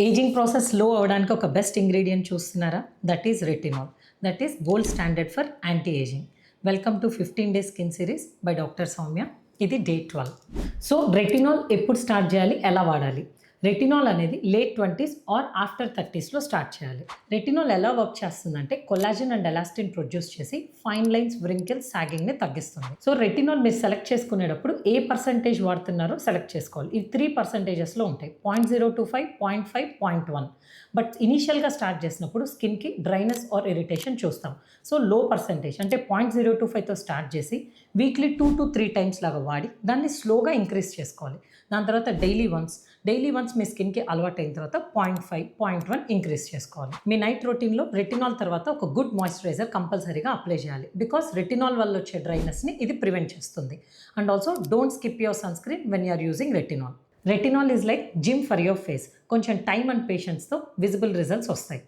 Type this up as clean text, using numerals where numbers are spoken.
Ageing process slow అవ్వడానికి ఒక best ingredient చూస్తున్నారా? That is retinol. That is gold standard for anti ageing. Welcome to 15 days skin series by doctor Soumya. ఇది day 12. So retinol ఎప్పుడు start చేయాలి, ఎలా వాడాలి? Retinol అనేది లేట్ 20s ఆర్ ఆఫ్టర్ 30sలో స్టార్ట్ చేయాలి. రెటినాల్ ఎలా వర్క్ చేస్తుందంటే కొల్లాజన్ అండ్ ఎలాస్టిన్ ప్రొడ్యూస్ చేసి ఫైన్ లైన్స్, వ్రింకిల్స్, సాగింగ్ని తగ్గిస్తుంది. సో రెటినాల్ మీరు సెలెక్ట్ చేసుకునేటప్పుడు ఏ పర్సంటేజ్ వాడుతున్నారో సెలెక్ట్ చేసుకోవాలి. ఇవి 3 పర్సంటేజెస్లో ఉంటాయి: 0.025, 0.5, 0.1. బట్ ఇనీషియల్గా స్టార్ట్ చేసినప్పుడు స్కిన్కి డ్రైనెస్ ఆర్ ఇరిటేషన్ చూస్తాం. సో లో పర్సంటేజ్ అంటే 0.025తో స్టార్ట్ చేసి వీక్లీ 2 to 3 టైమ్స్ లాగా వాడి దాన్ని స్లోగా ఇంక్రీజ్ చేసుకోవాలి. దాని తర్వాత డైలీ వన్స్ మీ స్కిన్కి అలవాటు అయిన తర్వాత 0.5, 0.1 ఇంక్రీజ్ చేసుకోవాలి. మీ నైట్ రొటీన్లో రెటినాల్ తర్వాత ఒక గుడ్ మాయిశ్చరైజర్ కంపల్సరీగా అప్లై చేయాలి. బికాస్ రెటినాల్ వల్ల వచ్చే డ్రైనెస్ని ఇది ప్రివెంట్ చేస్తుంది. And also don't skip your sunscreen when you're using retinol. Retinol is like gym for your face. కొంచెం టైమ్ అండ్ పేషెన్స్తో విజిబుల్ రిజల్ట్స్ వస్తాయి.